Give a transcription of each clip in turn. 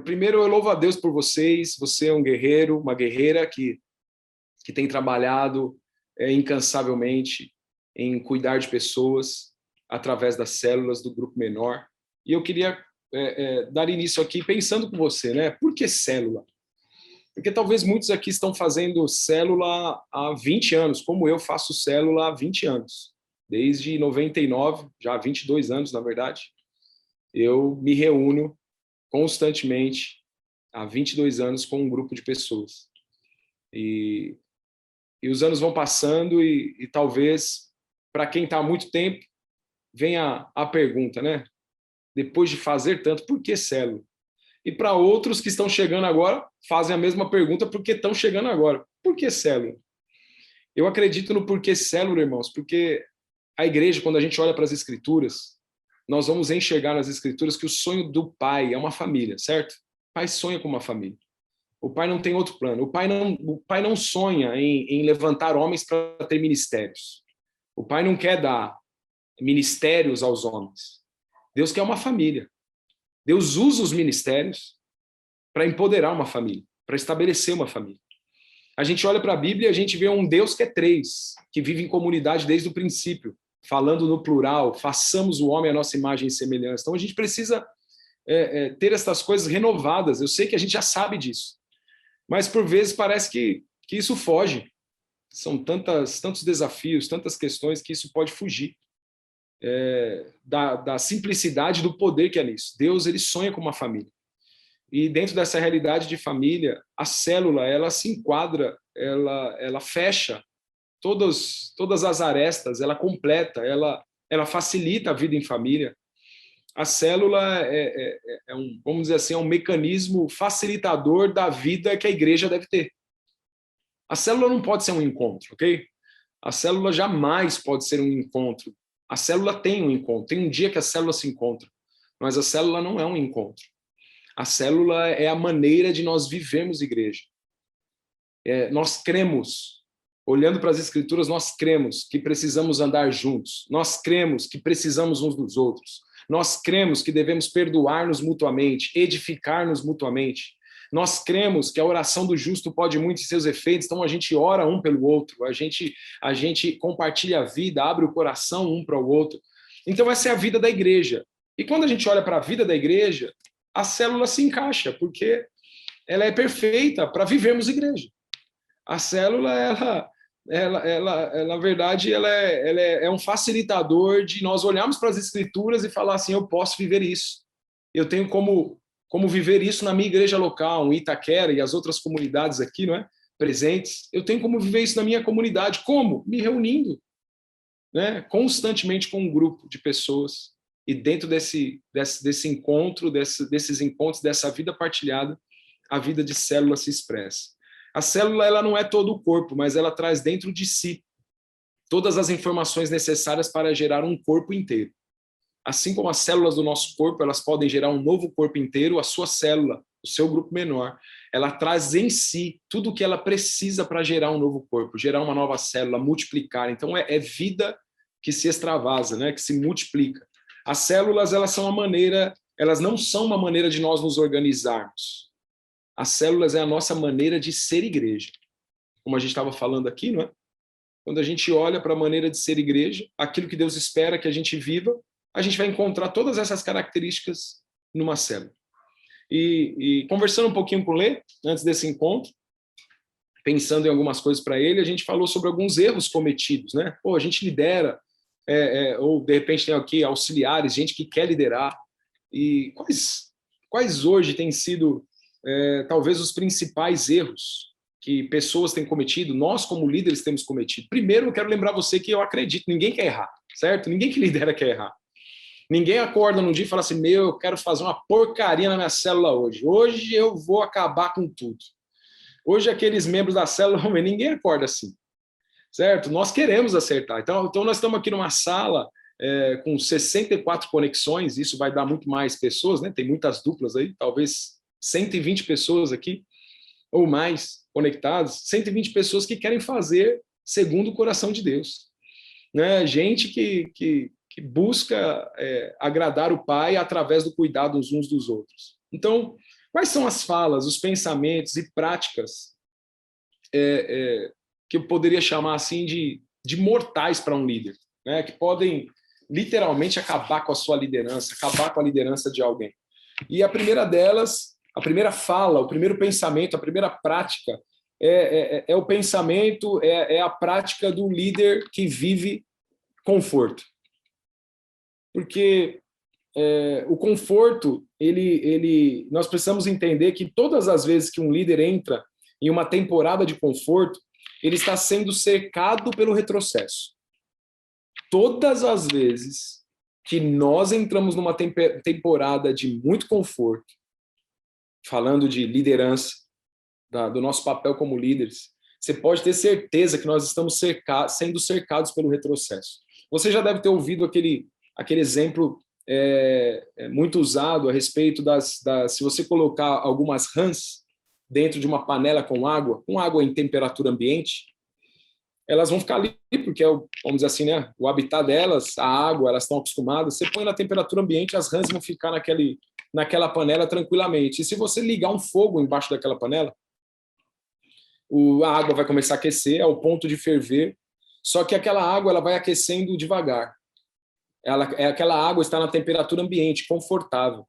Primeiro, eu louvo a Deus por vocês. Você é um guerreiro, uma guerreira que tem trabalhado incansavelmente em cuidar de pessoas através das células do grupo menor. E eu queria dar início aqui pensando com você, né? Por que célula? Porque talvez muitos aqui estão fazendo célula há 20 anos, como eu faço célula há 20 anos. Desde 99, já há 22 anos, na verdade, eu me reúno constantemente, há 22 anos, com um grupo de pessoas. E os anos vão passando e talvez, para quem está há muito tempo, venha a pergunta, né? Depois de fazer tanto, por que célula? E para outros que estão chegando agora, fazem a mesma pergunta porque estão chegando agora. Por que célula? Eu acredito no porquê célula, irmãos, porque a igreja, quando a gente olha para as escrituras, nós vamos enxergar nas escrituras que o sonho do pai é uma família, certo? O pai sonha com uma família. O pai não tem outro plano. O pai não sonha em levantar homens para ter ministérios. O pai não quer dar ministérios aos homens. Deus quer uma família. Deus usa os ministérios para empoderar uma família, para estabelecer uma família. A gente olha para a Bíblia e a gente vê um Deus que é três, que vive em comunidade desde o princípio, falando no plural, façamos o homem à nossa imagem e semelhança. Então a gente precisa ter essas coisas renovadas. Eu sei que a gente já sabe disso, mas por vezes parece que isso foge. São tantos desafios, tantas questões que isso pode fugir da simplicidade do poder que é nisso. Deus, ele sonha com uma família. E dentro dessa realidade de família, a célula, ela se enquadra, ela fecha todas as arestas, ela completa, ela facilita a vida em família. A célula vamos dizer assim, é um mecanismo facilitador da vida que a igreja deve ter. A célula não pode ser um encontro, ok? A célula jamais pode ser um encontro. A célula tem um encontro, tem um dia que a célula se encontra, mas a célula não é um encontro. A célula é a maneira de nós vivermos igreja. Nós cremos, olhando para as escrituras, nós cremos que precisamos andar juntos, nós cremos que precisamos uns dos outros, nós cremos que devemos perdoar-nos mutuamente, edificar-nos mutuamente, nós cremos que a oração do justo pode muito em seus efeitos, então a gente ora um pelo outro, a gente compartilha a vida, abre o coração um para o outro. Então essa é a vida da igreja. E quando a gente olha para a vida da igreja, a célula se encaixa, porque ela é perfeita para vivermos igreja. A célula, na verdade, ela é um facilitador de nós olharmos para as escrituras e falar assim, eu posso viver isso. Eu tenho como viver isso na minha igreja local, em Itaquera e as outras comunidades aqui, não é? Presentes. Eu tenho como viver isso na minha comunidade. Como? Me reunindo, né? Constantemente com um grupo de pessoas. E dentro desse encontro, desses encontros, dessa vida partilhada, a vida de célula se expressa. A célula, ela não é todo o corpo, mas ela traz dentro de si todas as informações necessárias para gerar um corpo inteiro. Assim como as células do nosso corpo, elas podem gerar um novo corpo inteiro, a sua célula, o seu grupo menor, ela traz em si tudo o que ela precisa para gerar um novo corpo, gerar uma nova célula, multiplicar. Então é vida que se extravasa, né? Que se multiplica. As células, elas não são uma maneira de nós nos organizarmos. As células é a nossa maneira de ser igreja. Como a gente estava falando aqui, não é? Quando a gente olha para a maneira de ser igreja, aquilo que Deus espera que a gente viva, a gente vai encontrar todas essas características numa célula. E conversando um pouquinho com o Lê, antes desse encontro, pensando em algumas coisas para ele, a gente falou sobre alguns erros cometidos, né? Pô, a gente lidera, ou de repente tem aqui auxiliares, gente que quer liderar. E quais hoje têm sido talvez os principais erros que pessoas têm cometido, nós como líderes temos cometido? Primeiro, eu quero lembrar você que eu acredito, ninguém quer errar, certo? Ninguém que lidera quer errar. Ninguém acorda num dia e fala assim, eu quero fazer uma porcaria na minha célula hoje. Hoje eu vou acabar com tudo. Hoje aqueles membros da célula, ninguém acorda assim, certo? Nós queremos acertar. Então nós estamos aqui numa sala com 64 conexões, isso vai dar muito mais pessoas, né? Tem muitas duplas aí, talvez 120 pessoas aqui, ou mais conectadas, 120 pessoas que querem fazer segundo o coração de Deus. Né? Gente que busca agradar o Pai através do cuidado uns dos outros. Então, Quais são as falas, os pensamentos e práticas que eu poderia chamar assim de mortais para um líder, né? Que podem literalmente acabar com a sua liderança, acabar com a liderança de alguém. E a primeira delas, a primeira fala, o primeiro pensamento, a primeira prática é o pensamento, é a prática do líder que vive conforto. Porque o conforto, nós precisamos entender que todas as vezes que um líder entra em uma temporada de conforto, ele está sendo cercado pelo retrocesso. Todas as vezes que nós entramos numa temporada de muito conforto, falando de liderança, do nosso papel como líderes, você pode ter certeza que nós estamos sendo cercados pelo retrocesso. Você já deve ter ouvido aquele exemplo muito usado a respeito se você colocar algumas rãs dentro de uma panela com água em temperatura ambiente, elas vão ficar ali, porque vamos dizer assim, né, o habitat delas, a água, elas estão acostumadas. Você põe na temperatura ambiente, as rãs vão ficar naquela panela tranquilamente. E se você ligar um fogo embaixo daquela panela, a água vai começar a aquecer ao ponto de ferver, só que aquela água ela vai aquecendo devagar. Aquela água está na temperatura ambiente, confortável.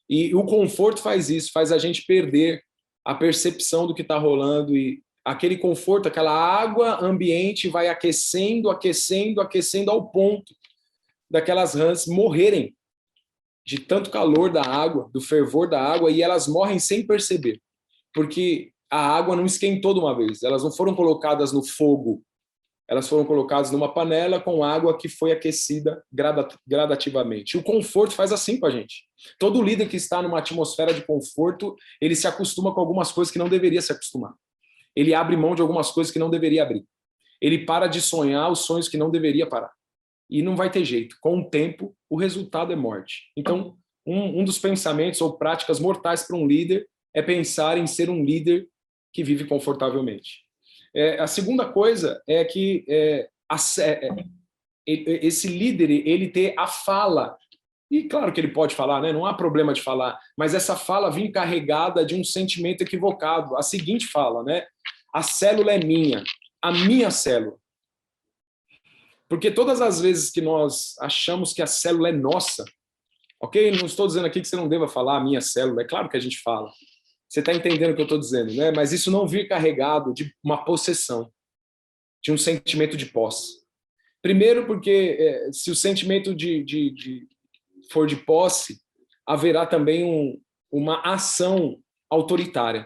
E o conforto faz isso, faz a gente perder a percepção do que está rolando, e aquele conforto, aquela água ambiente vai aquecendo, aquecendo, aquecendo ao ponto daquelas rãs morrerem de tanto calor da água, do fervor da água, e elas morrem sem perceber, porque a água não esquentou de uma vez, elas não foram colocadas no fogo, elas foram colocadas numa panela com água que foi aquecida gradativamente. O conforto faz assim com a gente. Todo líder que está numa atmosfera de conforto, ele se acostuma com algumas coisas que não deveria se acostumar. Ele abre mão de algumas coisas que não deveria abrir. Ele para de sonhar os sonhos que não deveria parar. E não vai ter jeito. Com o tempo, o resultado é morte. Então, um dos pensamentos ou práticas mortais para um líder é pensar em ser um líder que vive confortavelmente. A segunda coisa é que esse líder, ele ter a fala, e claro que ele pode falar, né? Não há problema de falar, mas essa fala vem carregada de um sentimento equivocado. A seguinte fala, né? A célula é minha, a minha célula. Porque todas as vezes que nós achamos que a célula é nossa, ok? Não estou dizendo aqui que você não deva falar a minha célula, é claro que a gente fala. Você está entendendo o que eu estou dizendo, né? Mas isso não vir carregado de uma possessão, de um sentimento de posse. Primeiro porque se o sentimento for de posse, haverá também uma ação autoritária.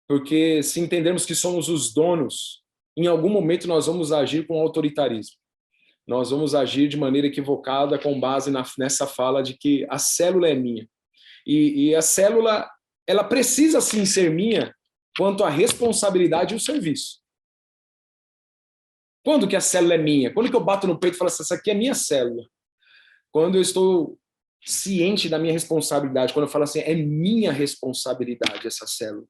Porque se entendermos que somos os donos, em algum momento nós vamos agir com autoritarismo. Nós vamos agir de maneira equivocada com base nessa fala de que a célula é minha. E a célula, ela precisa sim ser minha quanto à responsabilidade e o serviço. Quando que a célula é minha? Quando que eu bato no peito e falo assim, essa aqui é minha célula? Quando eu estou ciente da minha responsabilidade, quando eu falo assim, é minha responsabilidade essa célula.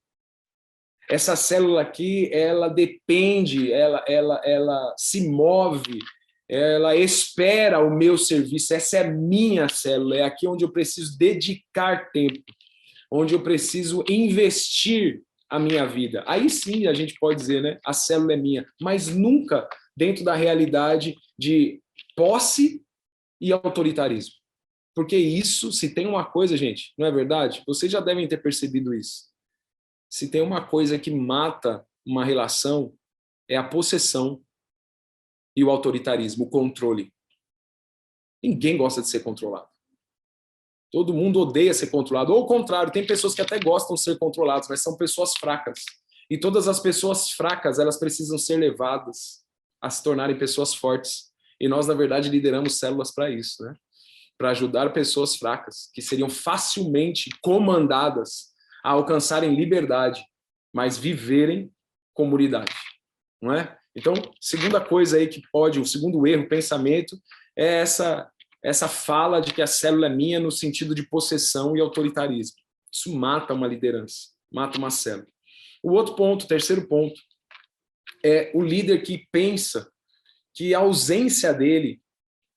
Essa célula aqui, ela depende, ela se move, ela espera o meu serviço. Essa é a minha célula, é aqui onde eu preciso dedicar tempo, onde eu preciso investir a minha vida. Aí sim a gente pode dizer, né? A célula é minha, mas nunca dentro da realidade de posse e autoritarismo. Porque isso, se tem uma coisa, gente, não é verdade? Vocês já devem ter percebido isso. Se tem uma coisa que mata uma relação, é a possessão e o autoritarismo, o controle. Ninguém gosta de ser controlado. Todo mundo odeia ser controlado. Ou ao contrário, tem pessoas que até gostam de ser controladas, mas são pessoas fracas. E todas as pessoas fracas, elas precisam ser levadas a se tornarem pessoas fortes. E nós, na verdade, lideramos células para isso, né? Para ajudar pessoas fracas, que seriam facilmente comandadas a alcançarem liberdade, mas viverem comunidade, não é? Então, segunda coisa aí que pode, o segundo erro, pensamento, é essa fala de que a célula é minha no sentido de possessão e autoritarismo. Isso mata uma liderança, mata uma célula. O outro ponto, terceiro ponto, é o líder que pensa que a ausência dele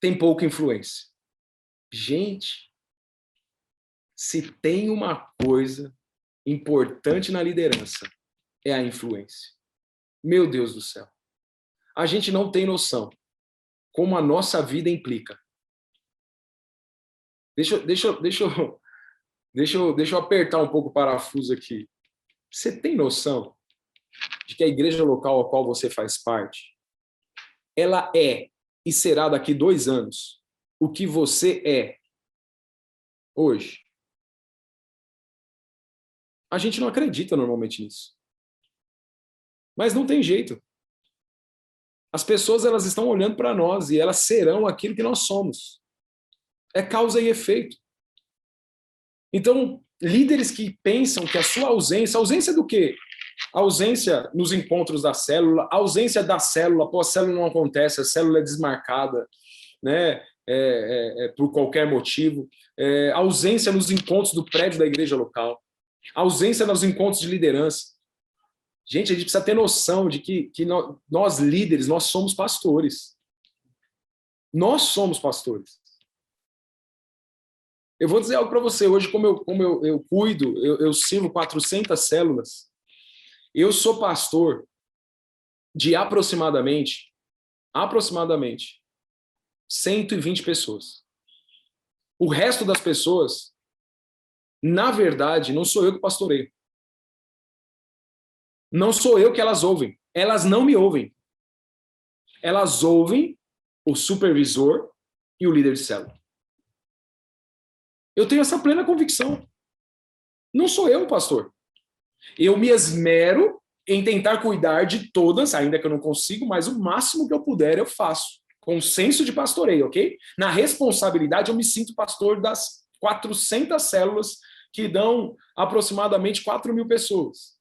tem pouca influência. Gente, se tem uma coisa importante na liderança é a influência. Meu Deus do céu. A gente não tem noção como a nossa vida implica. Deixa eu apertar um pouco o parafuso aqui. Você tem noção de que a igreja local a qual você faz parte, ela é e será daqui 2 anos o que você é hoje? A gente não acredita normalmente nisso. Mas não tem jeito. As pessoas, elas estão olhando para nós e elas serão aquilo que nós somos. É causa e efeito. Então, líderes que pensam que a sua ausência do quê? A ausência nos encontros da célula, a ausência da célula, pô, a célula não acontece, a célula é desmarcada, né? Por qualquer motivo, a ausência nos encontros do prédio da igreja local, a ausência nos encontros de liderança. Gente, a gente precisa ter noção de que nós líderes, nós somos pastores. Nós somos pastores. Eu vou dizer algo para você, hoje como eu cuido, eu sirvo 400 células, eu sou pastor de aproximadamente 120 pessoas. O resto das pessoas, na verdade, não sou eu que pastoreio. Não sou eu que elas ouvem. Elas não me ouvem. Elas ouvem o supervisor e o líder de célula. Eu tenho essa plena convicção. Não sou eu o pastor. Eu me esmero em tentar cuidar de todas, ainda que eu não consigo, mas o máximo que eu puder eu faço. Com senso de pastoreio, ok? Na responsabilidade, eu me sinto pastor das 400 células que dão aproximadamente 4.000 pessoas.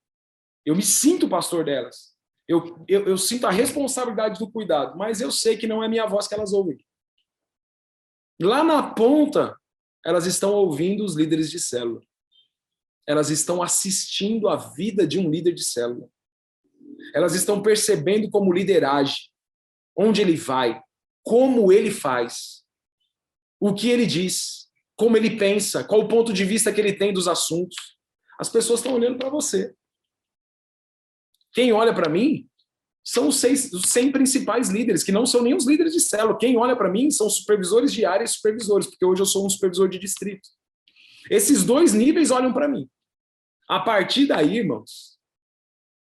Eu me sinto pastor delas. Eu sinto a responsabilidade do cuidado, mas eu sei que não é minha voz que elas ouvem. Lá na ponta, elas estão ouvindo os líderes de célula. Elas estão assistindo a vida de um líder de célula. Elas estão percebendo como o líder age, onde ele vai, como ele faz, o que ele diz, como ele pensa, qual o ponto de vista que ele tem dos assuntos. As pessoas estão olhando para você. Quem olha para mim são os 100 principais líderes, que não são nem os líderes de célula. Quem olha para mim são supervisores de área e supervisores, porque hoje eu sou um supervisor de distrito. Esses 2 níveis olham para mim. A partir daí, irmãos,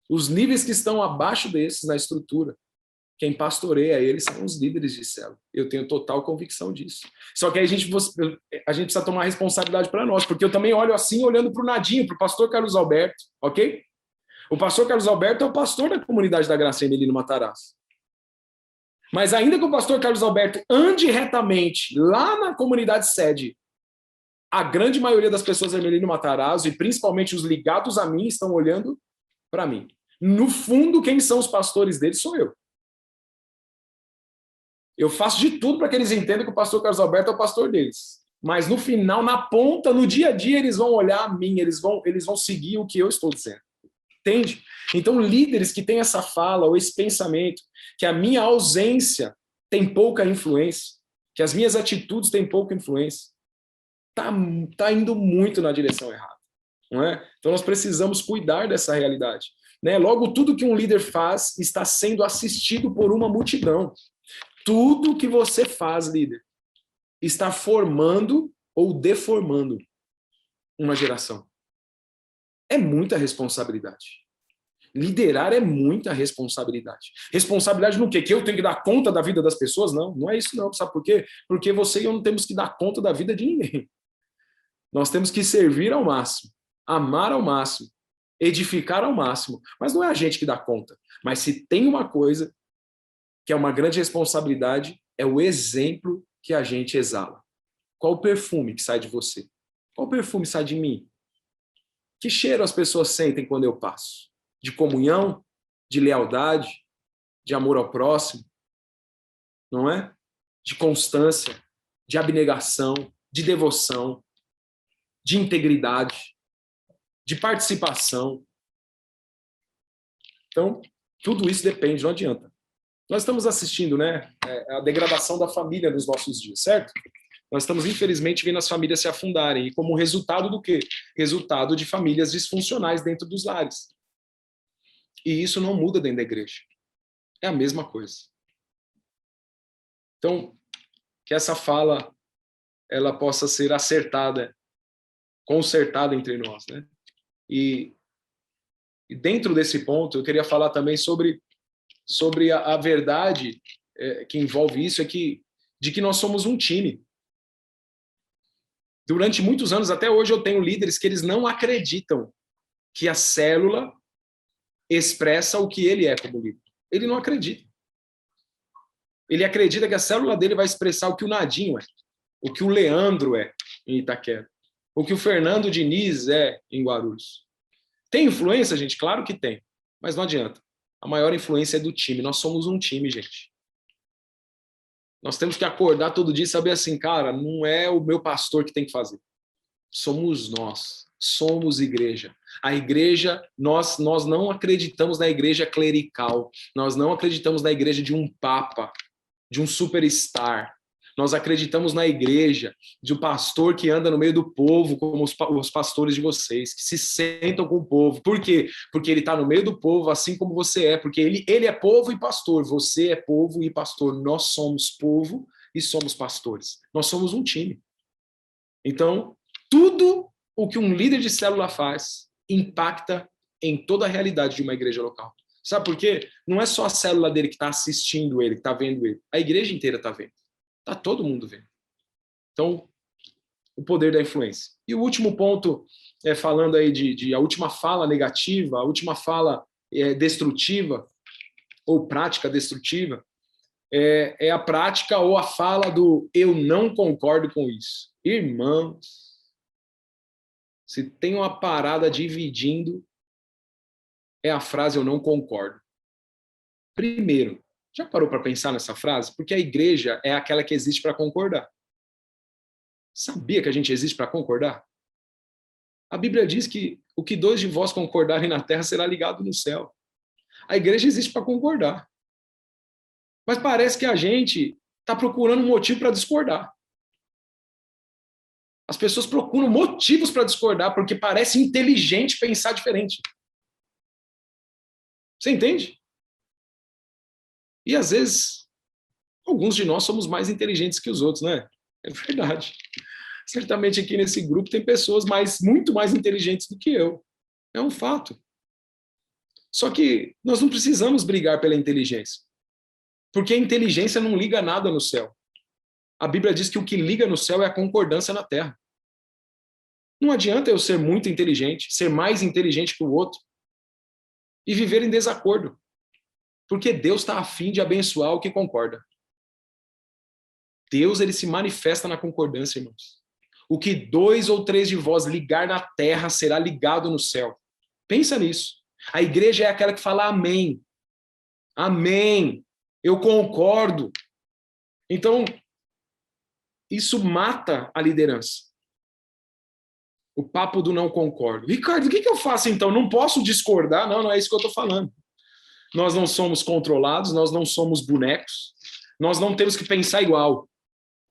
os níveis que estão abaixo desses na estrutura, quem pastoreia eles são os líderes de célula. Eu tenho total convicção disso. Só que aí a gente precisa tomar responsabilidade para nós, porque eu também olho assim, olhando para o Nadinho, para o pastor Carlos Alberto, ok? O pastor Carlos Alberto é o pastor da comunidade da Graça em Melino Matarazzo. Mas ainda que o pastor Carlos Alberto ande retamente lá na comunidade sede, a grande maioria das pessoas em Melino Matarazzo, e principalmente os ligados a mim, estão olhando para mim. No fundo, quem são os pastores deles sou eu. Eu faço de tudo para que eles entendam que o pastor Carlos Alberto é o pastor deles. Mas no final, na ponta, no dia a dia, eles vão olhar a mim, eles vão seguir o que eu estou dizendo. Entende? Então, líderes que têm essa fala ou esse pensamento, que a minha ausência tem pouca influência, que as minhas atitudes têm pouca influência, tá indo muito na direção errada. Não é? Então, nós precisamos cuidar dessa realidade. Né? Logo, tudo que um líder faz está sendo assistido por uma multidão. Tudo que você faz, líder, está formando ou deformando uma geração. É muita responsabilidade. Liderar é muita responsabilidade. Responsabilidade no quê? Que eu tenho que dar conta da vida das pessoas? Não, não é isso não. Sabe por quê? Porque você e eu não temos que dar conta da vida de ninguém. Nós temos que servir ao máximo, amar ao máximo, edificar ao máximo. Mas não é a gente que dá conta. Mas se tem uma coisa que é uma grande responsabilidade, é o exemplo que a gente exala. Qual o perfume que sai de você? Qual o perfume sai de mim? Que cheiro as pessoas sentem quando eu passo? De comunhão, de lealdade, de amor ao próximo, não é? De constância, de abnegação, de devoção, de integridade, de participação. Então, tudo isso depende, não adianta. Nós estamos assistindo, né, a degradação da família nos nossos dias, certo? Nós estamos, infelizmente, vendo as famílias se afundarem. E como resultado do quê? Resultado de famílias disfuncionais dentro dos lares. E isso não muda dentro da igreja. É a mesma coisa. Então, que essa fala ela possa ser acertada, consertada entre nós, né? E dentro desse ponto, eu queria falar também sobre a verdade que envolve isso, de que nós somos um time. Durante muitos anos, até hoje, eu tenho líderes que eles não acreditam que a célula expressa o que ele é como líder. Ele não acredita. Ele acredita que a célula dele vai expressar o que o Nadinho é, o que o Leandro é em Itaquera, o que o Fernando Diniz é em Guarulhos. Tem influência, gente? Claro que tem, mas não adianta. A maior influência é do time. Nós somos um time, gente. Nós temos que acordar todo dia e saber assim, cara, não é o meu pastor que tem que fazer. Somos nós. Somos igreja. A igreja, nós não acreditamos na igreja clerical. Nós não acreditamos na igreja de um papa, de um superstar. Nós acreditamos na igreja de um pastor que anda no meio do povo, como os pastores de vocês, que se sentam com o povo. Por quê? Porque ele está no meio do povo, assim como você é. Porque ele é povo e pastor. Você é povo e pastor. Nós somos povo e somos pastores. Nós somos um time. Então, tudo o que um líder de célula faz impacta em toda a realidade de uma igreja local. Sabe por quê? Não é só a célula dele que está assistindo ele, que está vendo ele. A igreja inteira está vendo. Está todo mundo vendo. Então, o poder da influência. E o último ponto, falando aí de a última fala negativa, a última fala destrutiva, ou prática destrutiva, é a prática ou a fala do eu não concordo com isso. Irmãos, se tem uma parada dividindo, é a frase eu não concordo. Primeiro, já parou para pensar nessa frase? Porque a igreja é aquela que existe para concordar. Sabia que a gente existe para concordar? A Bíblia diz que o que dois de vós concordarem na terra será ligado no céu. A igreja existe para concordar. Mas parece que a gente está procurando um motivo para discordar. As pessoas procuram motivos para discordar porque parece inteligente pensar diferente. Você entende? E às vezes, alguns de nós somos mais inteligentes que os outros, né? É verdade. Certamente aqui nesse grupo tem pessoas muito mais inteligentes do que eu. É um fato. Só que nós não precisamos brigar pela inteligência. Porque a inteligência não liga nada no céu. A Bíblia diz que o que liga no céu é a concordância na terra. Não adianta eu ser muito inteligente, ser mais inteligente que o outro e viver em desacordo. Porque Deus está a fim de abençoar o que concorda. Deus, ele se manifesta na concordância, irmãos. O que 2 ou 3 de vós ligar na terra será ligado no céu. Pensa nisso. A igreja é aquela que fala amém. Amém. Eu concordo. Então, isso mata a liderança. O papo do não concordo. Ricardo, o que eu faço então? Não posso discordar? Não é isso que eu estou falando. Nós não somos controlados, nós não somos bonecos, nós não temos que pensar igual.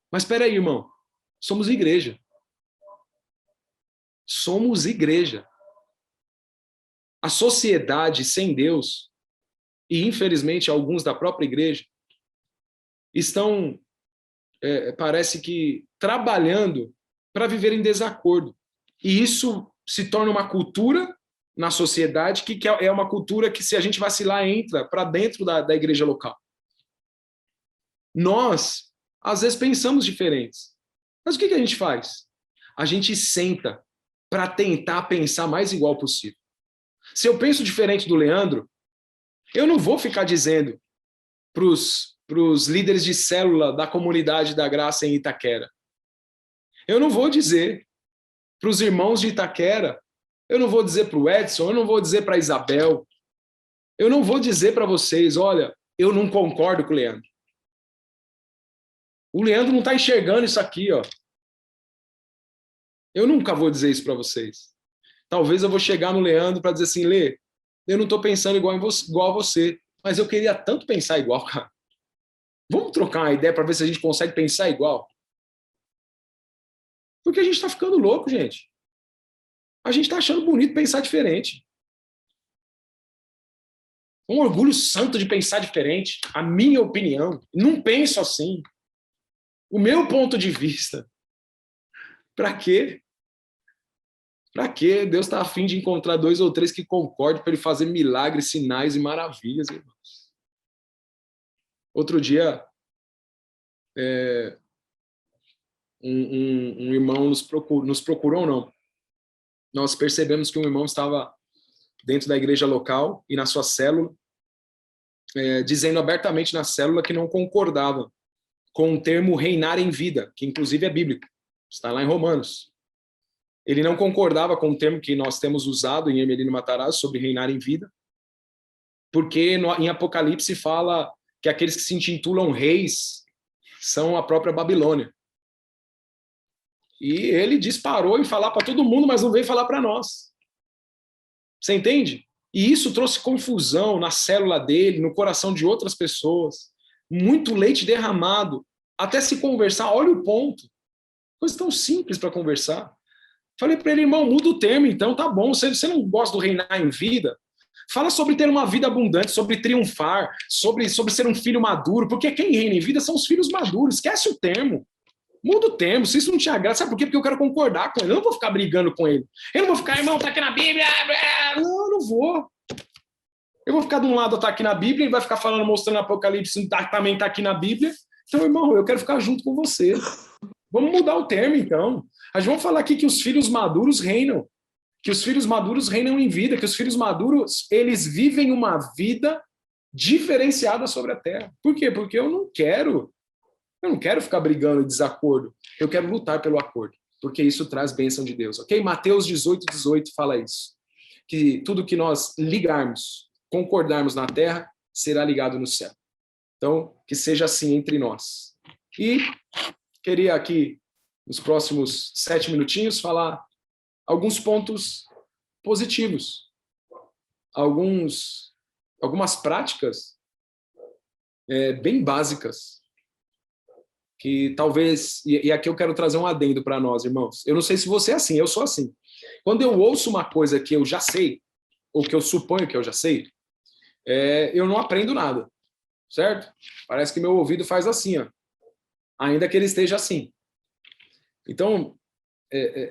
Mas espera aí, irmão. Somos igreja. Somos igreja. A sociedade sem Deus, e infelizmente alguns da própria igreja, estão, parece que, trabalhando para viver em desacordo. E isso se torna uma cultura na sociedade que é uma cultura que, se a gente vacilar, entra para dentro da igreja local. Nós, às vezes, pensamos diferentes. Mas o que a gente faz? A gente senta para tentar pensar mais igual possível. Se eu penso diferente do Leandro, eu não vou ficar dizendo para os líderes de célula da comunidade da Graça em Itaquera. Eu não vou dizer para os irmãos de Itaquera, eu não vou dizer para o Edson, eu não vou dizer para a Isabel, eu não vou dizer para vocês, olha, eu não concordo com o Leandro. O Leandro não está enxergando isso aqui, ó. Eu nunca vou dizer isso para vocês. Talvez eu vou chegar no Leandro para dizer assim, Lê, eu não estou pensando igual a você, mas eu queria tanto pensar igual, cara. Vamos trocar uma ideia para ver se a gente consegue pensar igual. Porque a gente está ficando louco, gente. A gente está achando bonito pensar diferente. Um orgulho santo de pensar diferente. A minha opinião. Não penso assim. O meu ponto de vista. Para quê? Para quê? Deus está a fim de encontrar 2 ou 3 que concordem para ele fazer milagres, sinais e maravilhas, irmãos. Outro dia, um irmão nos procurou, não. Nós percebemos que um irmão estava dentro da igreja local e na sua célula, dizendo abertamente na célula que não concordava com o termo reinar em vida, que inclusive é bíblico, está lá em Romanos. Ele não concordava com o termo que nós temos usado em Emelino Matarazzo sobre reinar em vida, porque em Apocalipse fala que aqueles que se intitulam reis são a própria Babilônia. E ele disparou em falar para todo mundo, mas não veio falar para nós. Você entende? E isso trouxe confusão na célula dele, no coração de outras pessoas. Muito leite derramado. Até se conversar, olha o ponto. Coisa tão simples para conversar. Falei para ele, irmão, muda o termo, então tá bom. Você não gosta do reinar em vida? Fala sobre ter uma vida abundante, sobre triunfar, sobre ser um filho maduro, porque quem reina em vida são os filhos maduros. Esquece o termo. Muda o termo. Se isso não te agrada, sabe por quê? Porque eu quero concordar com ele. Eu não vou ficar brigando com ele. Eu não vou ficar, irmão, tá aqui na Bíblia. Não, eu não vou. Eu vou ficar de um lado, tá aqui na Bíblia, ele vai ficar falando, mostrando Apocalipse, também tá aqui na Bíblia. Então, irmão, eu quero ficar junto com você. Vamos mudar o termo, então. A gente vamos falar aqui que os filhos maduros reinam. Que os filhos maduros reinam em vida. Que os filhos maduros, eles vivem uma vida diferenciada sobre a terra. Por quê? Porque eu não quero ficar brigando em desacordo. Eu quero lutar pelo acordo. Porque isso traz bênção de Deus, ok? Mateus 18 fala isso. Que tudo que nós ligarmos, concordarmos na terra, será ligado no céu. Então, que seja assim entre nós. E queria aqui, nos próximos 7 minutinhos, falar alguns pontos positivos. Algumas práticas bem básicas. Que talvez... E aqui eu quero trazer um adendo para nós, irmãos. Eu não sei se você é assim, eu sou assim. Quando eu ouço uma coisa que eu já sei, ou que eu suponho que eu já sei, eu não aprendo nada, certo? Parece que meu ouvido faz assim, ó, ainda que ele esteja assim. Então,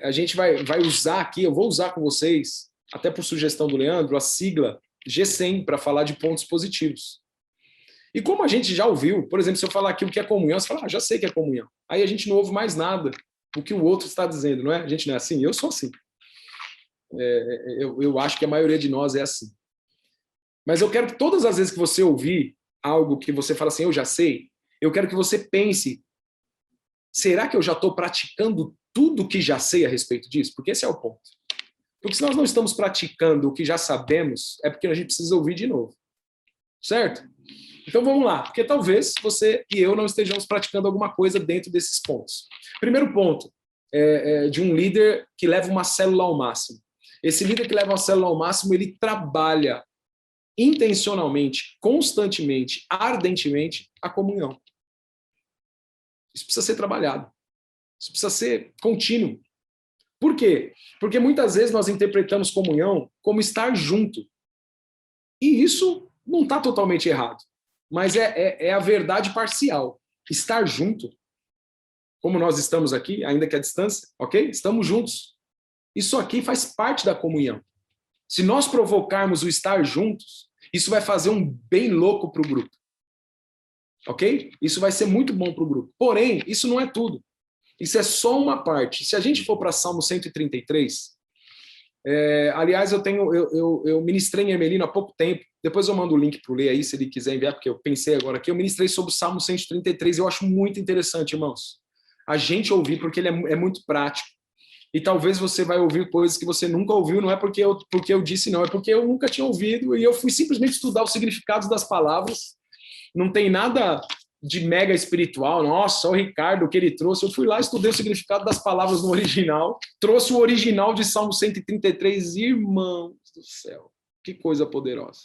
a gente vai usar aqui, eu vou usar com vocês, até por sugestão do Leandro, a sigla G100 para falar de pontos positivos. E como a gente já ouviu, por exemplo, se eu falar aqui o que é comunhão, você fala, já sei que é comunhão. Aí a gente não ouve mais nada do que o outro está dizendo, não é? A gente não é assim? Eu sou assim. Eu acho que a maioria de nós é assim. Mas eu quero que todas as vezes que você ouvir algo que você fala assim, eu já sei, eu quero que você pense, será que eu já estou praticando tudo que já sei a respeito disso? Porque esse é o ponto. Porque se nós não estamos praticando o que já sabemos, é porque a gente precisa ouvir de novo. Certo? Então vamos lá, porque talvez você e eu não estejamos praticando alguma coisa dentro desses pontos. Primeiro ponto, de um líder que leva uma célula ao máximo. Esse líder que leva uma célula ao máximo, ele trabalha intencionalmente, constantemente, ardentemente, a comunhão. Isso precisa ser trabalhado. Isso precisa ser contínuo. Por quê? Porque muitas vezes nós interpretamos comunhão como estar junto. E isso não está totalmente errado. Mas é a verdade parcial. Estar junto, como nós estamos aqui, ainda que à distância, ok? Estamos juntos. Isso aqui faz parte da comunhão. Se nós provocarmos o estar juntos, isso vai fazer um bem louco para o grupo. Ok? Isso vai ser muito bom para o grupo. Porém, isso não é tudo. Isso é só uma parte. Se a gente for para Salmo 133, aliás, eu ministrei em Emelino há pouco tempo, depois eu mando o link para o Lê aí, se ele quiser enviar, porque eu pensei agora aqui, eu ministrei sobre o Salmo 133, eu acho muito interessante, irmãos, a gente ouvir, porque ele é muito prático. E talvez você vai ouvir coisas que você nunca ouviu, não é porque eu disse, não, é porque eu nunca tinha ouvido, e eu fui simplesmente estudar os significados das palavras. Não tem nada de mega espiritual, nossa, o Ricardo, o que ele trouxe, eu fui lá, estudei o significado das palavras no original, trouxe o original de Salmo 133, irmãos do céu, que coisa poderosa.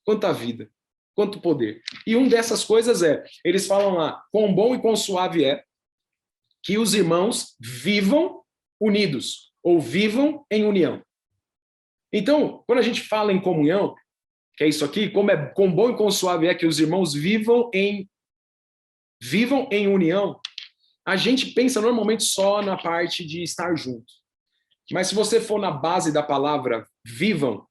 Quanta vida, quanto poder. E uma dessas coisas eles falam lá, quão bom e quão suave é que os irmãos vivam unidos, ou vivam em união. Então, quando a gente fala em comunhão, que é isso aqui, quão bom e quão suave é que os irmãos vivam em união, a gente pensa normalmente só na parte de estar junto. Mas se você for na base da palavra vivam,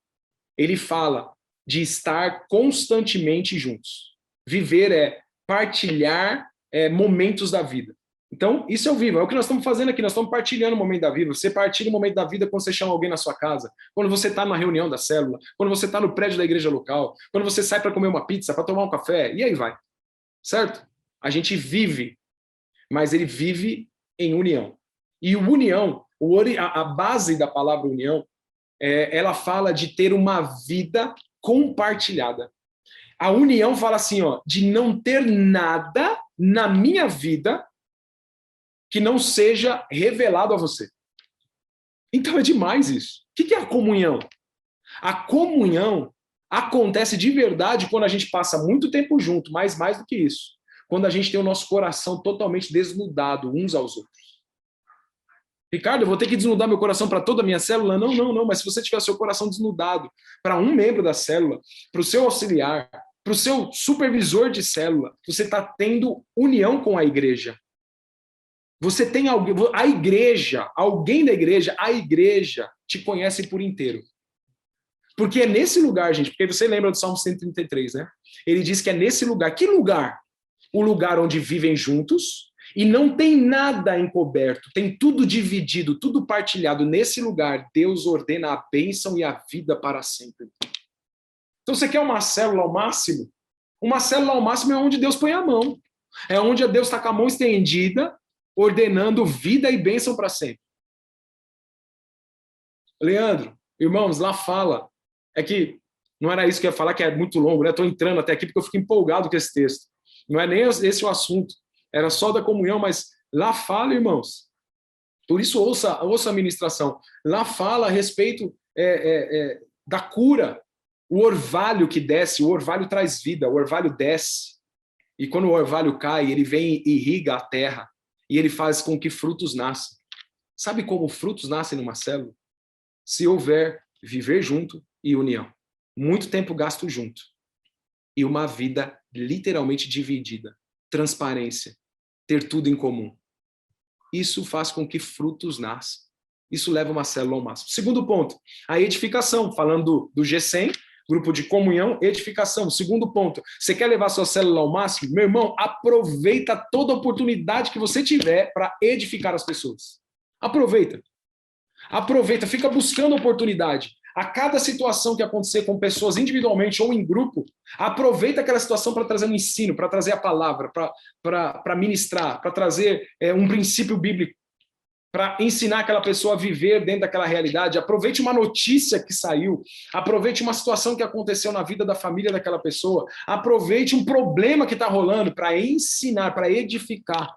ele fala de estar constantemente juntos. Viver é partilhar momentos da vida. Então, isso é o vivo, é o que nós estamos fazendo aqui, nós estamos partilhando o momento da vida. Você partilha o momento da vida quando você chama alguém na sua casa, quando você está na reunião da célula, quando você está no prédio da igreja local, quando você sai para comer uma pizza, para tomar um café, e aí vai. Certo? A gente vive, mas ele vive em união. E o união, a base da palavra união, ela fala de ter uma vida compartilhada. A união fala assim, ó, de não ter nada na minha vida que não seja revelado a você. Então é demais isso. O que é a comunhão? A comunhão acontece de verdade quando a gente passa muito tempo junto, mas mais do que isso, quando a gente tem o nosso coração totalmente desnudado uns aos outros. Ricardo, eu vou ter que desnudar meu coração para toda a minha célula? Não. Mas se você tiver seu coração desnudado para um membro da célula, para o seu auxiliar, para o seu supervisor de célula, você está tendo união com a igreja. Você tem alguém, a igreja, alguém da igreja, a igreja te conhece por inteiro. Porque é nesse lugar, gente, porque você lembra do Salmo 133, né? Ele diz que é nesse lugar. Que lugar? O lugar onde vivem juntos e não tem nada encoberto, tem tudo dividido, tudo partilhado. Nesse lugar, Deus ordena a bênção e a vida para sempre. Então, você quer uma célula ao máximo? Uma célula ao máximo é onde Deus põe a mão. É onde Deus está com a mão estendida, ordenando vida e bênção para sempre. Leandro, irmãos, lá fala. É que não era isso que eu ia falar, que é muito longo, né? Estou entrando até aqui porque eu fico empolgado com esse texto. Não é nem esse o assunto. Era só da comunhão, mas lá fala, irmãos. Por isso, ouça a ministração. Lá fala a respeito da cura. O orvalho que desce, o orvalho traz vida, o orvalho desce. E quando o orvalho cai, ele vem e irriga a terra. E ele faz com que frutos nasçam. Sabe como frutos nascem numa célula? Se houver viver junto e união. Muito tempo gasto junto. E uma vida literalmente dividida. Transparência. Ter tudo em comum. Isso faz com que frutos nasçam. Isso leva uma célula ao máximo. Segundo ponto, a edificação. Falando do G100, grupo de comunhão, edificação. Segundo ponto, você quer levar sua célula ao máximo? Meu irmão, aproveita toda oportunidade que você tiver para edificar as pessoas. Aproveita. Aproveita, fica buscando oportunidade. A cada situação que acontecer com pessoas individualmente ou em grupo, aproveita aquela situação para trazer um ensino, para trazer a palavra, para ministrar, para trazer um princípio bíblico, para ensinar aquela pessoa a viver dentro daquela realidade. Aproveite uma notícia que saiu, aproveite uma situação que aconteceu na vida da família daquela pessoa, aproveite um problema que está rolando para ensinar, para edificar,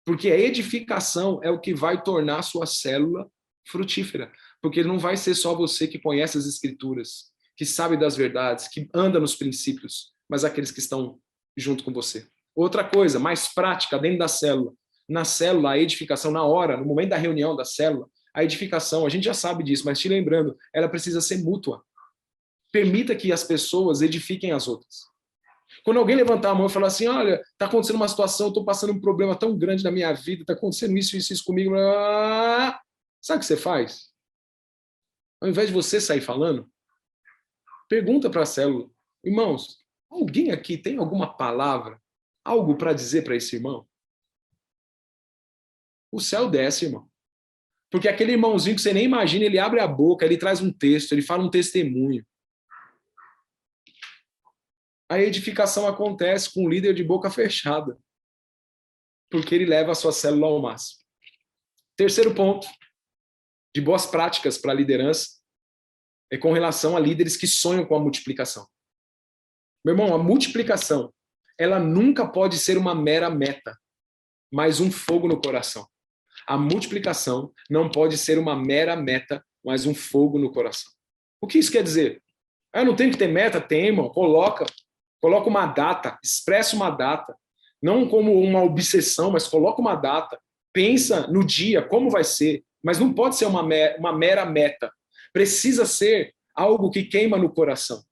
porque a edificação é o que vai tornar a sua célula frutífera, porque não vai ser só você que conhece as escrituras, que sabe das verdades, que anda nos princípios, mas aqueles que estão junto com você. Outra coisa, mais prática, dentro da célula. Na célula, a edificação, na hora, no momento da reunião da célula, a edificação, a gente já sabe disso, mas te lembrando, ela precisa ser mútua. Permita que as pessoas edifiquem as outras. Quando alguém levantar a mão e falar assim, olha, está acontecendo uma situação, eu estou passando um problema tão grande na minha vida, está acontecendo isso comigo, sabe o que você faz? Ao invés de você sair falando, pergunta para a célula, irmãos, alguém aqui tem alguma palavra, algo para dizer para esse irmão? O céu desce, irmão. Porque aquele irmãozinho que você nem imagina, ele abre a boca, ele traz um texto, ele fala um testemunho. A edificação acontece com um líder de boca fechada, porque ele leva a sua célula ao máximo. Terceiro ponto, de boas práticas para a liderança, é com relação a líderes que sonham com a multiplicação. Meu irmão, a multiplicação, ela nunca pode ser uma mera meta, mas um fogo no coração. A multiplicação não pode ser uma mera meta, mas um fogo no coração. O que isso quer dizer? Eu não tenho que ter meta? Tem, irmão. Coloca uma data, expressa uma data. Não como uma obsessão, mas coloca uma data. Pensa no dia, como vai ser, mas não pode ser uma mera meta. Precisa ser algo que queima no coração.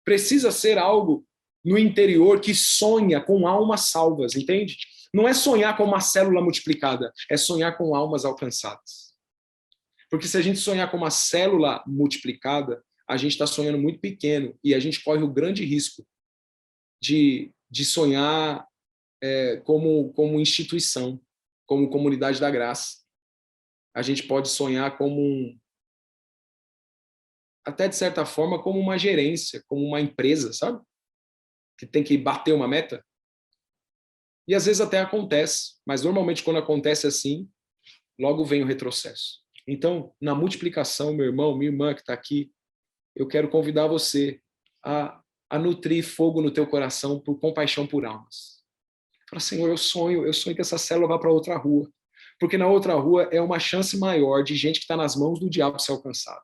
Precisa ser algo no interior que sonha com almas salvas, entende? Não é sonhar com uma célula multiplicada, é sonhar com almas alcançadas. Porque se a gente sonhar com uma célula multiplicada, a gente está sonhando muito pequeno e a gente corre o grande risco de sonhar como instituição, como comunidade da graça. A gente pode sonhar até de certa forma, como uma gerência, como uma empresa, sabe? Que tem que bater uma meta. E às vezes até acontece, mas normalmente quando acontece assim, logo vem o retrocesso. Então, na multiplicação, meu irmão, minha irmã que está aqui, eu quero convidar você a nutrir fogo no teu coração por compaixão por almas. Fala, Senhor, eu sonho que essa célula vá para outra rua. Porque na outra rua é uma chance maior de gente que está nas mãos do diabo ser alcançada.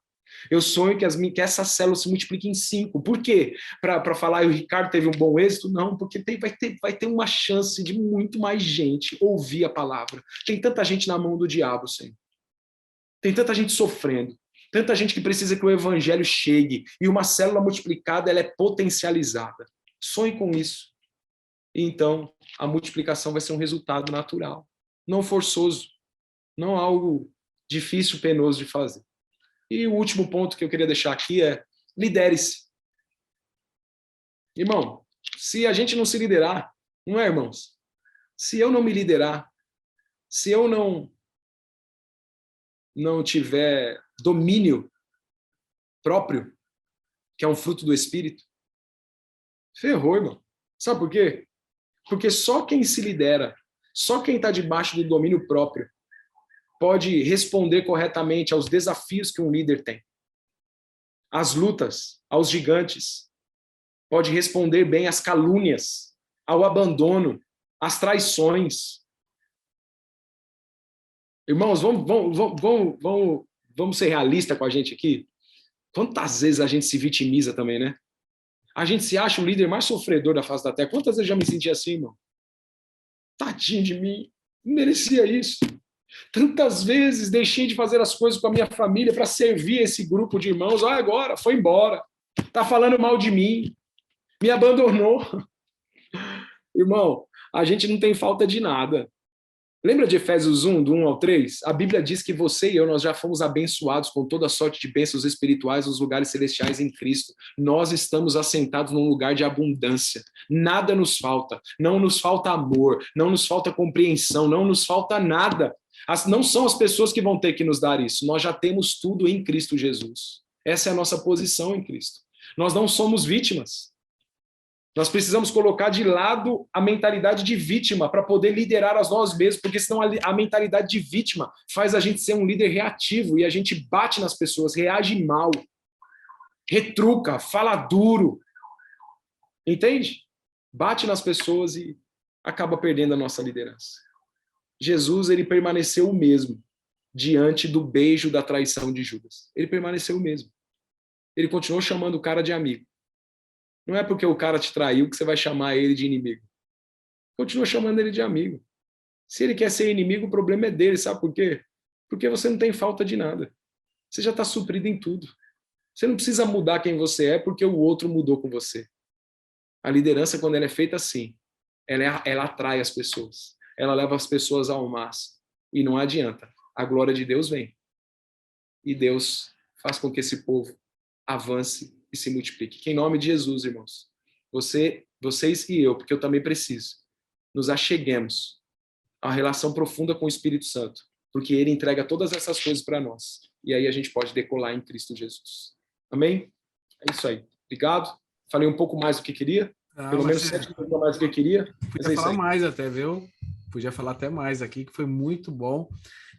Eu sonho que essa célula se multiplique em 5. Por quê? Para falar que o Ricardo teve um bom êxito? Não, porque vai ter uma chance de muito mais gente ouvir a palavra. Tem tanta gente na mão do diabo, Senhor. Tem tanta gente sofrendo. Tanta gente que precisa que o evangelho chegue. E uma célula multiplicada, ela é potencializada. Sonhe com isso. E então, a multiplicação vai ser um resultado natural. Não forçoso. Não algo difícil, penoso de fazer. E o último ponto que eu queria deixar aqui é: lidere-se. Irmão, se a gente não se liderar, não é, irmãos? Se eu não me liderar, se eu não tiver domínio próprio, que é um fruto do Espírito, ferrou, irmão. Sabe por quê? Porque só quem se lidera, só quem está debaixo do domínio próprio, pode responder corretamente aos desafios que um líder tem. Às lutas, aos gigantes. Pode responder bem às calúnias, ao abandono, às traições. Irmãos, vamos ser realistas com a gente aqui? Quantas vezes a gente se vitimiza também, né? A gente se acha o líder mais sofredor da face da terra. Quantas vezes eu já me senti assim, irmão? Tadinho de mim, não merecia isso. Tantas vezes deixei de fazer as coisas com a minha família para servir esse grupo de irmãos. Olha agora, foi embora. Tá falando mal de mim. Me abandonou. Irmão, a gente não tem falta de nada. Lembra de Efésios 1, do 1 ao 3? A Bíblia diz que você e eu, nós já fomos abençoados com toda sorte de bênçãos espirituais nos lugares celestiais em Cristo. Nós estamos assentados num lugar de abundância. Nada nos falta. Não nos falta amor, não nos falta compreensão, não nos falta nada. Não são as pessoas que vão ter que nos dar isso. Nós já temos tudo em Cristo Jesus. Essa é a nossa posição em Cristo. Nós não somos vítimas. Nós precisamos colocar de lado a mentalidade de vítima para poder liderar a nós mesmos, porque senão a mentalidade de vítima faz a gente ser um líder reativo e a gente bate nas pessoas, reage mal, retruca, fala duro. Entende? Bate nas pessoas e acaba perdendo a nossa liderança. Jesus, ele permaneceu o mesmo diante do beijo da traição de Judas. Ele permaneceu o mesmo. Ele continuou chamando o cara de amigo. Não é porque o cara te traiu que você vai chamar ele de inimigo. Continua chamando ele de amigo. Se ele quer ser inimigo, o problema é dele, sabe por quê? Porque você não tem falta de nada. Você já está suprido em tudo. Você não precisa mudar quem você é porque o outro mudou com você. A liderança, quando ela é feita assim, ela atrai as pessoas. Ela leva as pessoas ao máximo. E não adianta. A glória de Deus vem. E Deus faz com que esse povo avance e se multiplique. Que em nome de Jesus, irmãos, vocês e eu, porque eu também preciso, nos acheguemos a uma relação profunda com o Espírito Santo, porque ele entrega todas essas coisas para nós. E aí a gente pode decolar em Cristo Jesus. Amém? É isso aí. Obrigado. Falei um pouco mais do que queria. Pelo menos 7 minutos mais do que eu queria. Podia falar mais até, viu? Podia falar até mais aqui, que foi muito bom.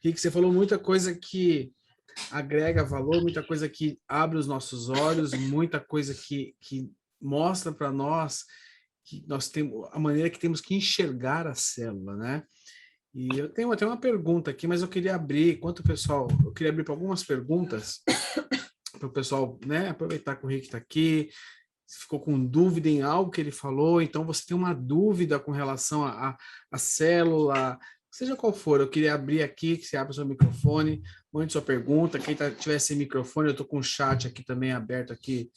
E que você falou muita coisa que agrega valor, muita coisa que abre os nossos olhos, muita coisa que mostra para nós que nós temos a maneira que temos que enxergar a célula, né? E eu tenho até uma pergunta aqui, mas eu queria abrir, eu queria abrir para algumas perguntas para o pessoal, né? Aproveitar que o Rick está aqui, se ficou com dúvida em algo que ele falou, então você tem uma dúvida com relação à célula, seja qual for, eu queria abrir aqui, que você abra o seu microfone, mande sua pergunta. Quem tiver sem microfone, eu estou com o chat aqui também aberto aqui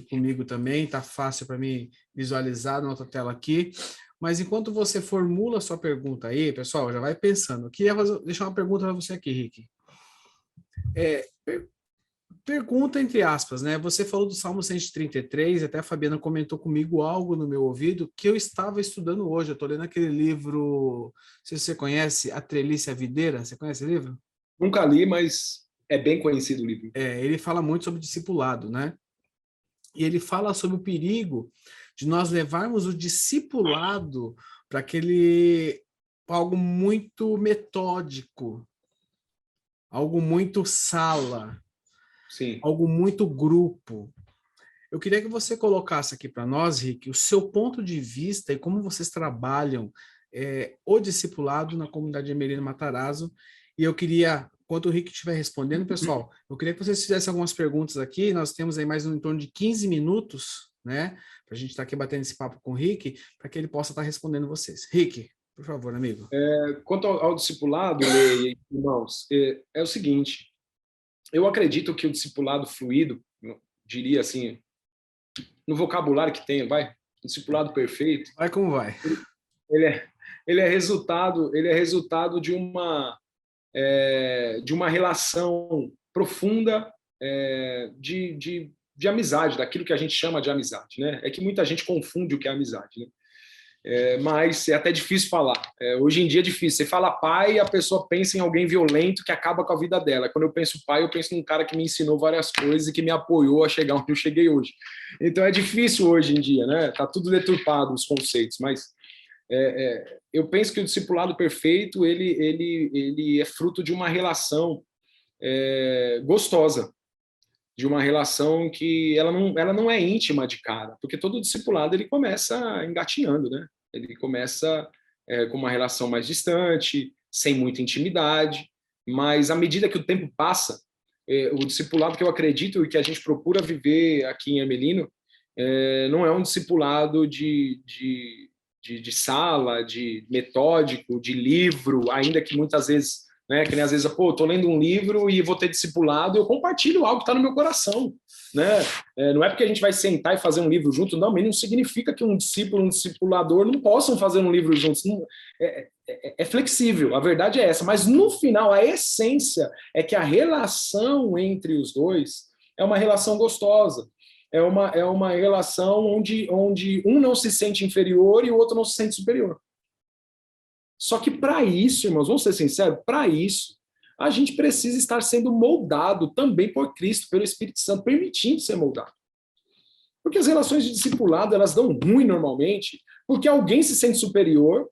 comigo também, tá fácil para mim visualizar na outra tela aqui. Mas enquanto você formula a sua pergunta aí, pessoal, já vai pensando. Eu queria deixar uma pergunta para você aqui, Rick. Pergunta entre aspas, né? Você falou do Salmo 133, até a Fabiana comentou comigo algo no meu ouvido que eu estava estudando hoje. Eu estou lendo aquele livro, se você conhece, A Trelice e a Videira. Você conhece esse livro? Nunca li, mas é bem conhecido o livro. Ele fala muito sobre discipulado, né? E ele fala sobre o perigo de nós levarmos o discipulado para algo muito metódico, algo muito sala, Sim. algo muito grupo. Eu queria que você colocasse aqui para nós, Rick, o seu ponto de vista e como vocês trabalham o discipulado na comunidade Emelino Matarazzo. E eu queria, enquanto o Rick estiver respondendo, pessoal, eu queria que vocês fizessem algumas perguntas aqui. Nós temos aí mais em torno de 15 minutos, né? Para a gente estar aqui batendo esse papo com o Rick, para que ele possa estar respondendo vocês. Rick, por favor, amigo. Quanto ao discipulado, irmãos, é o seguinte, eu acredito que o discipulado fluido, diria assim, no vocabulário que tem, o discipulado perfeito. Vai como vai. Ele é resultado de uma relação profunda de amizade, daquilo que a gente chama de amizade, né? É que muita gente confunde o que é amizade, né? Mas é até difícil falar. Hoje em dia é difícil. Você fala pai e a pessoa pensa em alguém violento que acaba com a vida dela. Quando eu penso pai, eu penso num cara que me ensinou várias coisas e que me apoiou a chegar onde eu cheguei hoje. Então é difícil hoje em dia, né? Tá tudo deturpado os conceitos, mas eu penso que o discipulado perfeito ele é fruto de uma relação gostosa, de uma relação que ela não é íntima de cara, porque todo discipulado ele começa engatinhando, né? Ele começa com uma relação mais distante, sem muita intimidade, mas à medida que o tempo passa, o discipulado que eu acredito e que a gente procura viver aqui em Emelino não é um discipulado de sala, de metódico, de livro, ainda que muitas vezes, né, que nem às vezes, tô lendo um livro e vou ter discipulado, eu compartilho algo que está no meu coração, né? Não é porque a gente vai sentar e fazer um livro junto, não, mas não significa que um discípulo, um discipulador não possam fazer um livro juntos. Não, é flexível, a verdade é essa, mas no final a essência é que a relação entre os dois é uma relação gostosa. É uma relação onde um não se sente inferior e o outro não se sente superior. Só que para isso, irmãos, vamos ser sinceros, para isso, a gente precisa estar sendo moldado também por Cristo, pelo Espírito Santo, permitindo ser moldado. Porque as relações de discipulado, elas dão ruim normalmente, porque alguém se sente superior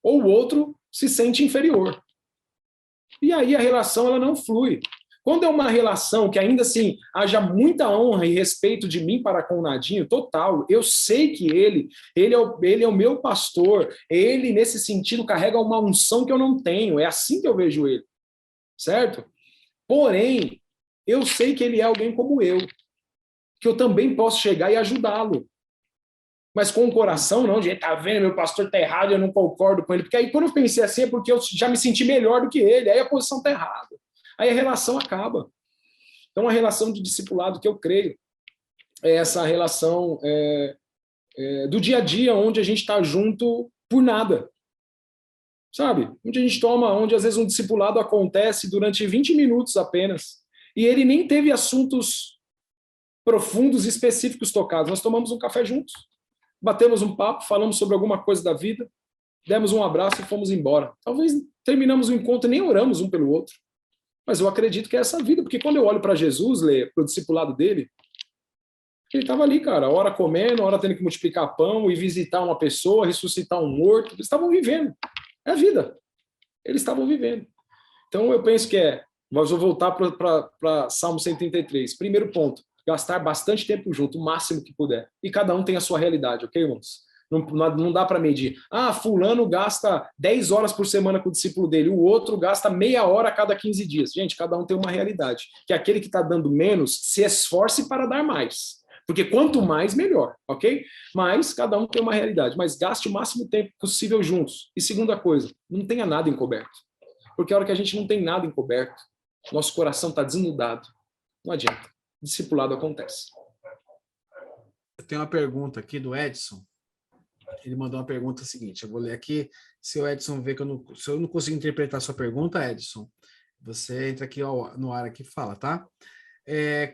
ou o outro se sente inferior. E aí a relação ela não flui. Quando é uma relação que ainda assim haja muita honra e respeito de mim para com o Nadinho, total, eu sei que ele é o meu pastor, ele nesse sentido carrega uma unção que eu não tenho, é assim que eu vejo ele, certo? Porém, eu sei que ele é alguém como eu, que eu também posso chegar e ajudá-lo. Mas com o coração, não, de tá vendo, meu pastor tá errado, eu não concordo com ele, porque aí quando eu pensei assim é porque eu já me senti melhor do que ele, aí a posição tá errada. Aí a relação acaba. Então, a relação de discipulado que eu creio é essa relação do dia a dia, onde a gente está junto por nada. Sabe? Onde às vezes um discipulado acontece durante 20 minutos apenas, e ele nem teve assuntos profundos e específicos tocados. Nós tomamos um café juntos, batemos um papo, falamos sobre alguma coisa da vida, demos um abraço e fomos embora. Talvez terminamos o encontro e nem oramos um pelo outro. Mas eu acredito que é essa vida, porque quando eu olho para Jesus, para o discipulado dele, ele estava ali, cara, hora comendo, hora tendo que multiplicar pão e visitar uma pessoa, ressuscitar um morto. Eles estavam vivendo. É a vida. Eles estavam vivendo. Então eu penso que mas vou voltar para Salmo 133. Primeiro ponto, gastar bastante tempo junto, o máximo que puder. E cada um tem a sua realidade, ok, irmãos? Não dá para medir. Fulano gasta 10 horas por semana com o discípulo dele, o outro gasta meia hora a cada 15 dias. Gente, cada um tem uma realidade. Que aquele que está dando menos se esforce para dar mais. Porque quanto mais, melhor, ok? Mas cada um tem uma realidade. Mas gaste o máximo tempo possível juntos. E segunda coisa, não tenha nada encoberto. Porque a hora que a gente não tem nada encoberto, nosso coração está desnudado. Não adianta. Discipulado acontece. Eu tenho uma pergunta aqui do Edson. Ele mandou uma pergunta seguinte. Eu vou ler aqui. Se o Edson vê que se eu não consigo interpretar a sua pergunta, Edson, você entra aqui no ar aqui e fala, tá?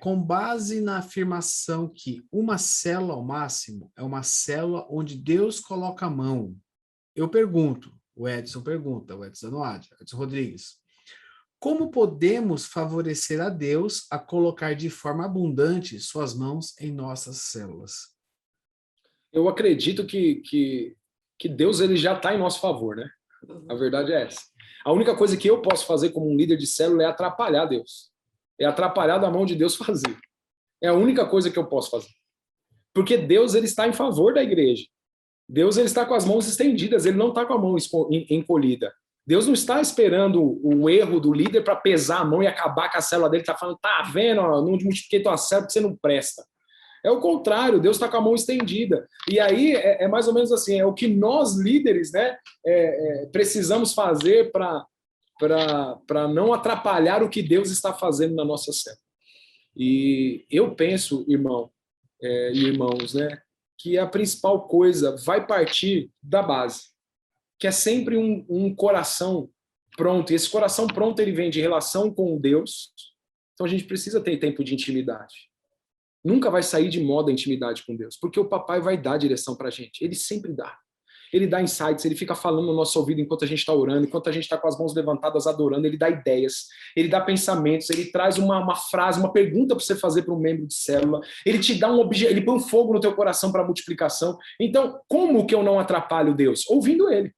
Com base na afirmação que uma célula ao máximo é uma célula onde Deus coloca a mão. Eu pergunto, o Edson Anoad, Edson Rodrigues, como podemos favorecer a Deus a colocar de forma abundante suas mãos em nossas células? Eu acredito que Deus ele já está em nosso favor, né? A verdade é essa. A única coisa que eu posso fazer como um líder de célula é atrapalhar Deus. É atrapalhar da mão de Deus fazer. É a única coisa que eu posso fazer. Porque Deus ele está em favor da igreja. Deus ele está com as mãos estendidas, ele não está com a mão encolhida. Deus não está esperando o erro do líder para pesar a mão e acabar com a célula dele, está falando, tá vendo, ó, não multipliquei tua célula porque você não presta. É o contrário, Deus está com a mão estendida. E aí é mais ou menos assim, é o que nós líderes, né, precisamos fazer para não atrapalhar o que Deus está fazendo na nossa célula. E eu penso, irmão e irmãos, né, que a principal coisa vai partir da base, que é sempre um coração pronto. E esse coração pronto, ele vem de relação com Deus. Então a gente precisa ter tempo de intimidade. Nunca vai sair de moda a intimidade com Deus, porque o papai vai dar direção para a gente. Ele sempre dá. Ele dá insights, ele fica falando no nosso ouvido enquanto a gente está orando, enquanto a gente está com as mãos levantadas adorando, ele dá ideias, ele dá pensamentos, ele traz uma frase, uma pergunta para você fazer para um membro de célula, ele te dá um objeto, ele põe um fogo no teu coração para multiplicação. Então, como que eu não atrapalho Deus? Ouvindo ele.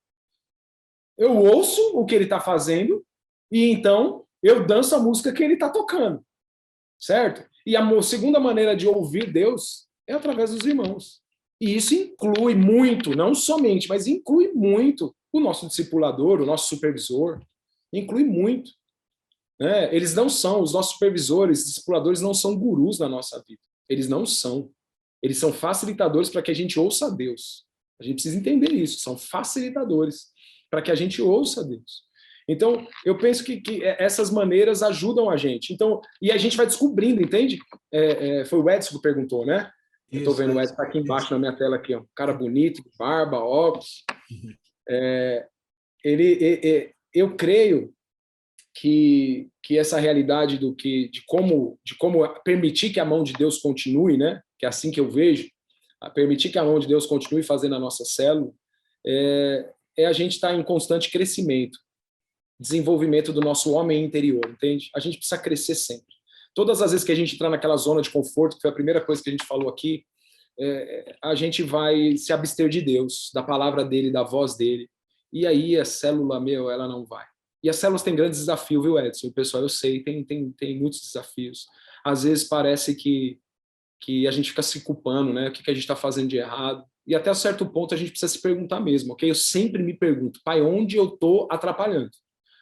Eu ouço o que ele está fazendo e então eu danço a música que ele está tocando, certo? E a segunda maneira de ouvir Deus é através dos irmãos. E isso inclui muito, não somente, mas inclui muito o nosso discipulador, o nosso supervisor. Inclui muito. Né? Eles não são, os nossos supervisores, discipuladores não são gurus na nossa vida. Eles não são. Eles são facilitadores para que a gente ouça a Deus. A gente precisa entender isso. São facilitadores para que a gente ouça a Deus. Então, eu penso que essas maneiras ajudam a gente. Então, e a gente vai descobrindo, entende? Foi o Edson que perguntou, né? Eu estou vendo o Edson aqui embaixo na minha tela, aqui, ó. Cara bonito, barba, óculos. Eu creio que essa realidade de como permitir que a mão de Deus continue, né? Que é assim que eu vejo, permitir que a mão de Deus continue fazendo a nossa célula, a gente estar em constante crescimento, desenvolvimento do nosso homem interior, entende? A gente precisa crescer sempre. Todas as vezes que a gente entrar naquela zona de conforto, que foi a primeira coisa que a gente falou aqui, a gente vai se abster de Deus, da palavra dele, da voz dele, e aí a célula, ela não vai. E as células têm grandes desafios, viu, Edson? Pessoal, eu sei, tem muitos desafios. Às vezes parece que a gente fica se culpando, né? O que a gente está fazendo de errado. E até a certo ponto a gente precisa se perguntar mesmo, ok? Eu sempre me pergunto, pai, onde eu estou atrapalhando?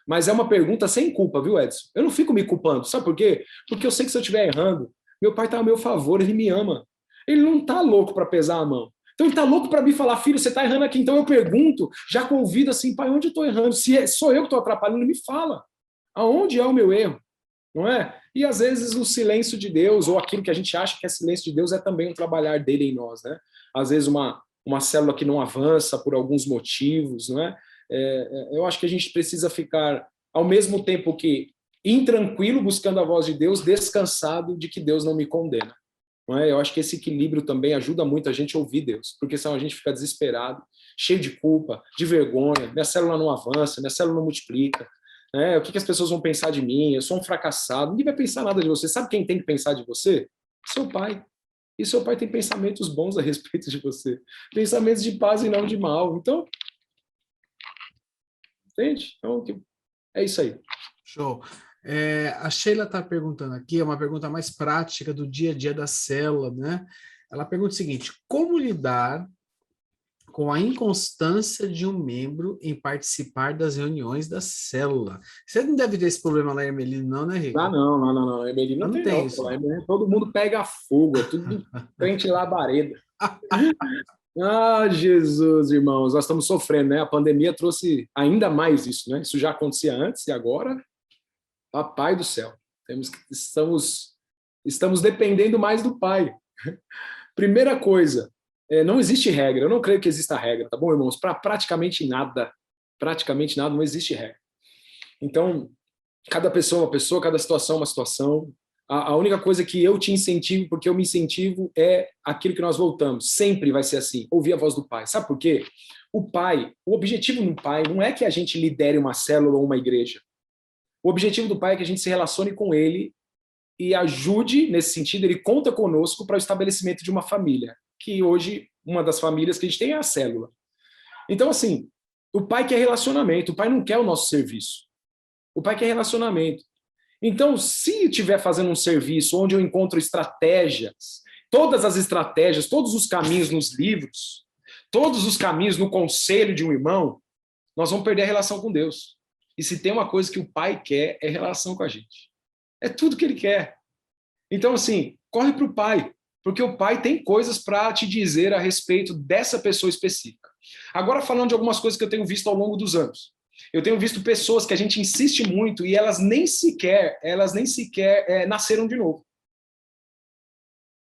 Mas é uma pergunta sem culpa, viu, Edson? Eu não fico me culpando. Sabe por quê? Porque eu sei que se eu estiver errando, meu pai está a meu favor, ele me ama. Ele não está louco para pesar a mão. Então ele está louco para me falar, filho, você está errando aqui. Então eu pergunto, já com o ouvido assim, pai, onde eu estou errando? Se sou eu que estou atrapalhando, ele me fala. Aonde é o meu erro? Não é? E às vezes o silêncio de Deus, ou aquilo que a gente acha que é silêncio de Deus, é também um trabalhar dele em nós, né? Às vezes uma célula que não avança por alguns motivos, não é? Eu acho que a gente precisa ficar, ao mesmo tempo que intranquilo, buscando a voz de Deus, descansado de que Deus não me condena. Não é? Eu acho que esse equilíbrio também ajuda muito a gente a ouvir Deus, porque senão a gente fica desesperado, cheio de culpa, de vergonha, minha célula não avança, minha célula não multiplica. O que as pessoas vão pensar de mim? Eu sou um fracassado. Ninguém vai pensar nada de você. Sabe quem tem que pensar de você? Seu pai. E seu pai tem pensamentos bons a respeito de você. Pensamentos de paz e não de mal. Então, entende? Então, é isso aí. Show. A Sheila está perguntando aqui, é uma pergunta mais prática do dia a dia da célula, né? Ela pergunta o seguinte: como lidar com a inconstância de um membro em participar das reuniões da célula. Você não deve ter esse problema lá, Hermelino, não, né, Rick? Não. Emelino Eu não não tem, tenho não. isso, Pô. Lá, não. todo mundo pega fogo, é tudo frente labareda. Ah, Jesus, irmãos, nós estamos sofrendo, né? A pandemia trouxe ainda mais isso, né? Isso já acontecia antes e agora, papai do céu, estamos dependendo mais do Pai. Primeira coisa, não existe regra, eu não creio que exista regra, tá bom, irmãos? Para praticamente nada, não existe regra. Então, cada pessoa é uma pessoa, cada situação é uma situação. A única coisa que eu te incentivo, porque eu me incentivo, é aquilo que nós voltamos. Sempre vai ser assim, ouvir a voz do Pai. Sabe por quê? O objetivo do Pai não é que a gente lidere uma célula ou uma igreja. O objetivo do Pai é que a gente se relacione com Ele e ajude, nesse sentido, Ele conta conosco para o estabelecimento de uma família, que hoje, uma das famílias que a gente tem é a célula. Então, assim, o Pai quer relacionamento, o Pai não quer o nosso serviço. O Pai quer relacionamento. Então, se estiver fazendo um serviço onde eu encontro estratégias, todas as estratégias, todos os caminhos nos livros, todos os caminhos no conselho de um irmão, nós vamos perder a relação com Deus. E se tem uma coisa que o Pai quer, é relação com a gente. É tudo que Ele quer. Então, assim, corre para o Pai, porque o Pai tem coisas para te dizer a respeito dessa pessoa específica. Agora, falando de algumas coisas que eu tenho visto ao longo dos anos. Eu tenho visto pessoas que a gente insiste muito e elas nem sequer nasceram de novo.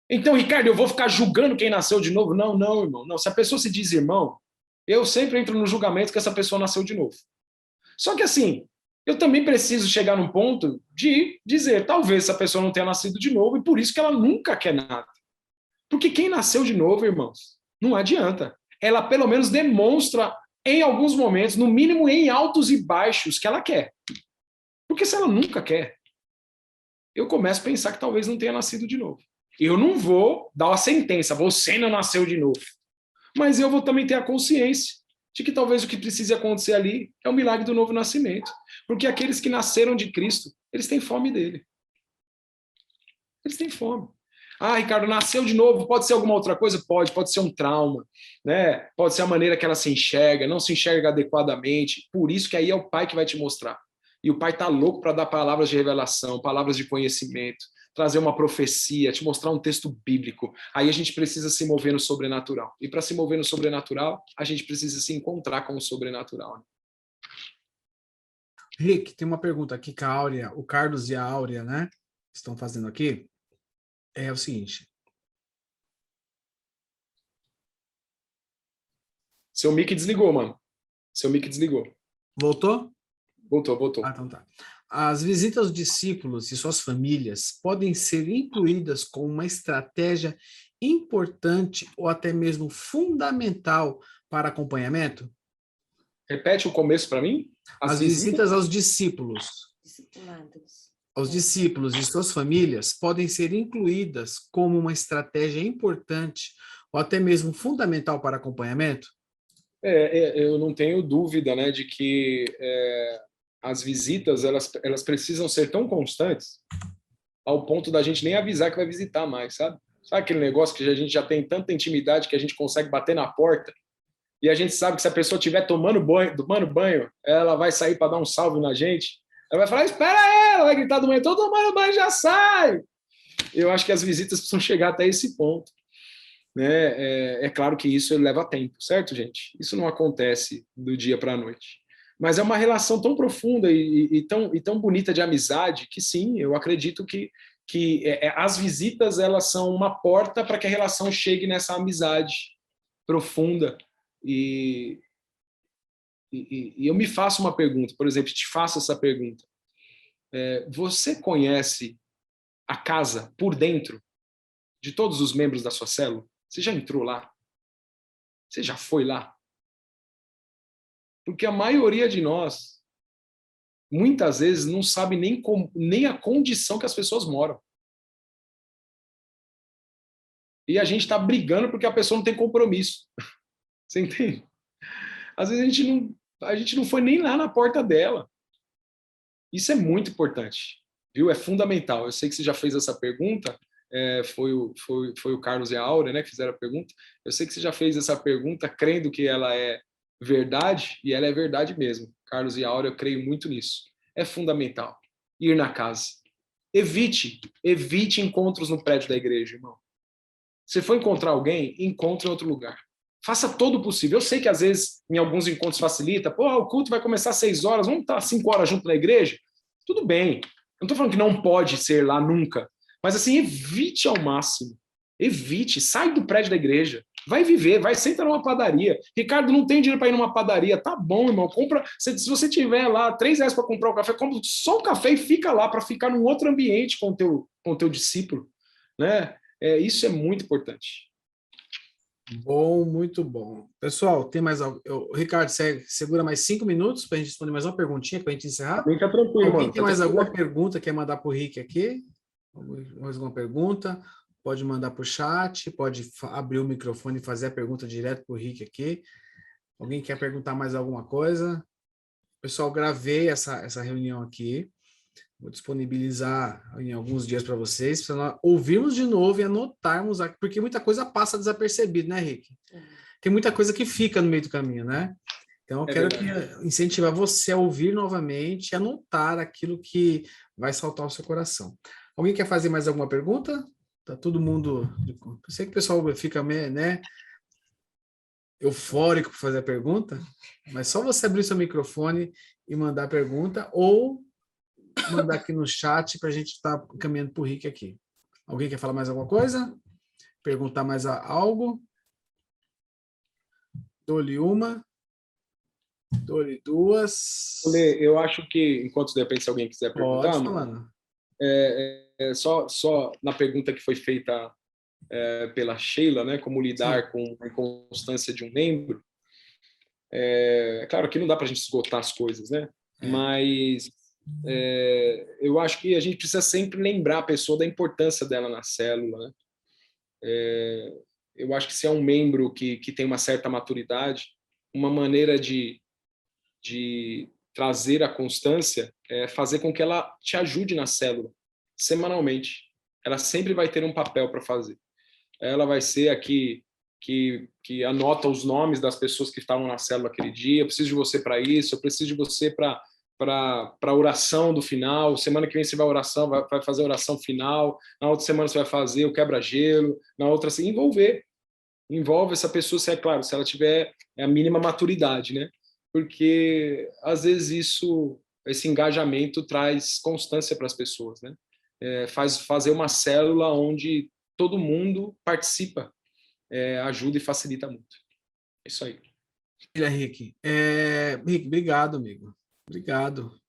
Então, Ricardo, eu vou ficar julgando quem nasceu de novo? Não, irmão. Não. Se a pessoa se diz irmão, eu sempre entro no julgamento que essa pessoa nasceu de novo. Só que assim, eu também preciso chegar num ponto de dizer, talvez essa pessoa não tenha nascido de novo e por isso que ela nunca quer nada. Porque quem nasceu de novo, irmãos, não adianta. Ela pelo menos demonstra em alguns momentos, no mínimo em altos e baixos, que ela quer. Porque se ela nunca quer, eu começo a pensar que talvez não tenha nascido de novo. Eu não vou dar uma sentença, você não nasceu de novo. Mas eu vou também ter a consciência de que talvez o que precise acontecer ali é o milagre do novo nascimento. Porque aqueles que nasceram de Cristo, eles têm fome dele. Eles têm fome. Ah, Ricardo, nasceu de novo, pode ser alguma outra coisa? Pode ser um trauma, né? Pode ser a maneira que ela se enxerga, não se enxerga adequadamente. Por isso que aí é o Pai que vai te mostrar. E o Pai está louco para dar palavras de revelação, palavras de conhecimento, trazer uma profecia, te mostrar um texto bíblico. Aí a gente precisa se mover no sobrenatural. E para se mover no sobrenatural, a gente precisa se encontrar com o sobrenatural. Né? Rick, tem uma pergunta aqui que a Áurea, o Carlos e a Áurea, né, estão fazendo aqui. É o seguinte. Seu mic desligou, mano. Seu mic desligou. Voltou? Voltou. Ah, então tá. As visitas aos discípulos e suas famílias podem ser incluídas como uma estratégia importante ou até mesmo fundamental para acompanhamento? Repete o começo para mim. As visitas aos discípulos. Aos discípulos e suas famílias podem ser incluídas como uma estratégia importante ou até mesmo fundamental para acompanhamento? Eu não tenho dúvida, né, de que as visitas elas precisam ser tão constantes ao ponto da gente nem avisar que vai visitar mais, sabe? Sabe aquele negócio que a gente já tem tanta intimidade que a gente consegue bater na porta e a gente sabe que se a pessoa estiver tomando banho, ela vai sair para dar um salve na gente. Ela vai falar, espera aí, ela vai gritar do banho, tô tomando banho, já sai! Eu acho que as visitas precisam chegar até esse ponto. Né? É claro que isso leva tempo, certo, gente? Isso não acontece do dia para a noite. Mas é uma relação tão profunda e tão bonita de amizade que, sim, eu acredito que as visitas elas são uma porta para que a relação chegue nessa amizade profunda. E eu me faço uma pergunta, por exemplo, te faço essa pergunta. Você conhece a casa por dentro de todos os membros da sua célula? Você já entrou lá? Você já foi lá? Porque a maioria de nós, muitas vezes, não sabe nem a condição que as pessoas moram. E a gente está brigando porque a pessoa não tem compromisso. Você entende? Às vezes a gente não foi nem lá na porta dela. Isso é muito importante, viu? É fundamental. Eu sei que você já fez essa pergunta, foi o Carlos e a Áurea, né, que fizeram a pergunta. Eu sei que você já fez essa pergunta crendo que ela é verdade, e ela é verdade mesmo. Carlos e Áurea, eu creio muito nisso. É fundamental ir na casa. Evite encontros no prédio da igreja, irmão. Se for encontrar alguém, encontre em outro lugar. Faça todo o possível. Eu sei que às vezes em alguns encontros facilita. Pô, o culto vai começar às 6 horas, vamos estar 5 horas junto na igreja? Tudo bem. Não estou falando que não pode ser lá nunca. Mas assim, evite ao máximo. Evite. Sai do prédio da igreja. Vai viver, vai, senta numa padaria. Ricardo, não tem dinheiro para ir numa padaria. Tá bom, irmão. Compra. Se você tiver lá R$ 3 para comprar o café, compra só o café e fica lá para ficar num outro ambiente com o teu discípulo. Né? Isso é muito importante. Bom, muito bom. Pessoal, tem mais algo? Ricardo, você segura mais 5 minutos para a gente responder mais uma perguntinha para a gente encerrar? Fica tranquilo, Alguém mano. tem mais alguma pergunta que quer mandar para o Rick aqui? Mais alguma pergunta? Pode mandar para o chat, pode abrir o microfone e fazer a pergunta direto para o Rick aqui. Alguém quer perguntar mais alguma coisa? Pessoal, gravei essa reunião aqui. Vou disponibilizar em alguns dias para vocês, para nós ouvirmos de novo e anotarmos aqui, porque muita coisa passa desapercebida, né, Rick? Tem muita coisa que fica no meio do caminho, né? Então, eu quero incentivar você a ouvir novamente e anotar aquilo que vai saltar ao seu coração. Alguém quer fazer mais alguma pergunta? Tá todo mundo... Eu sei que o pessoal fica, né, eufórico para fazer a pergunta, mas só você abrir seu microfone e mandar a pergunta ou mandar aqui no chat para a gente estar caminhando para o Rick aqui. Alguém quer falar mais alguma coisa? Perguntar mais algo? Dou-lhe uma. Dou-lhe duas. Eu acho que, enquanto de repente se alguém quiser perguntar, pode falar. Só na pergunta que foi feita pela Sheila, né, como lidar com a inconstância de um membro, claro que não dá para a gente esgotar as coisas, né? Mas eu acho que a gente precisa sempre lembrar a pessoa da importância dela na célula, né? Eu acho que se é um membro que tem uma certa maturidade, uma maneira de trazer a constância é fazer com que ela te ajude na célula, semanalmente. Ela sempre vai ter um papel para fazer. Ela vai ser a que anota os nomes das pessoas que estavam na célula aquele dia. Eu preciso de você para isso, eu preciso de você para a oração do final. Semana que vem você vai fazer a oração final. Na outra semana você vai fazer o quebra-gelo. Na outra, assim, envolve essa pessoa, se é claro, se ela tiver a mínima maturidade, né? Porque às vezes esse engajamento traz constância para as pessoas, né? Fazer uma célula onde todo mundo participa, ajuda e facilita muito. É isso aí. Rick. Rick, obrigado, amigo. Obrigado.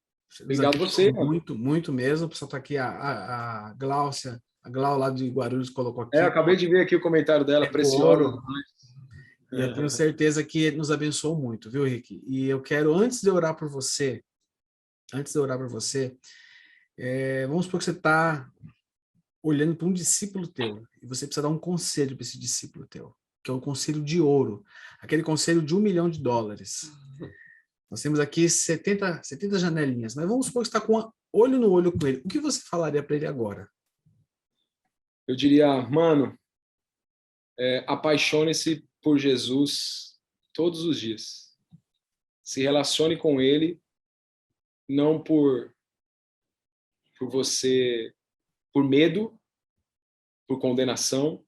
Obrigado você. Muito, muito mesmo. O pessoal está aqui, a Gláucia, a Glau lá de Guarulhos colocou aqui. Acabei de ver aqui o comentário dela, preciosa. E eu tenho certeza que nos abençoou muito, viu, Rick? E eu quero, antes de orar por você, vamos supor que você está olhando para um discípulo teu, e você precisa dar um conselho para esse discípulo teu, que é o conselho de ouro, aquele conselho de $1 milhão. Nós temos aqui 70 janelinhas, mas vamos supor que você está com olho no olho com ele. O que você falaria para ele agora? Eu diria, mano, apaixone-se por Jesus todos os dias. Se relacione com ele, não por você, por medo, por condenação.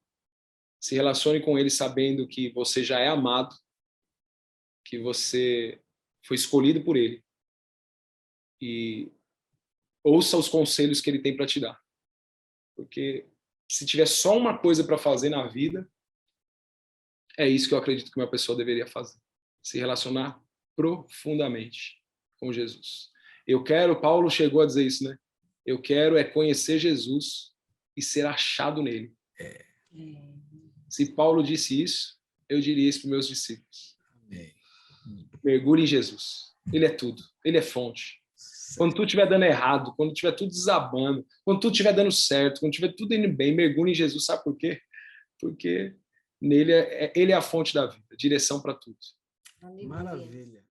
Se relacione com ele sabendo que você já é amado, que você foi escolhido por ele. E ouça os conselhos que ele tem para te dar. Porque se tiver só uma coisa para fazer na vida, é isso que eu acredito que uma pessoa deveria fazer. Se relacionar profundamente com Jesus. Paulo chegou a dizer isso, né? Eu quero conhecer Jesus e ser achado nele. Se Paulo disse isso, eu diria isso para os meus discípulos. Mergulhe em Jesus. Ele é tudo. Ele é fonte. Quando tudo estiver dando errado, quando estiver tudo desabando, quando tudo estiver dando certo, quando estiver tudo indo bem, mergulhe em Jesus. Sabe por quê? Porque nele ele é a fonte da vida, direção para tudo. Maravilha.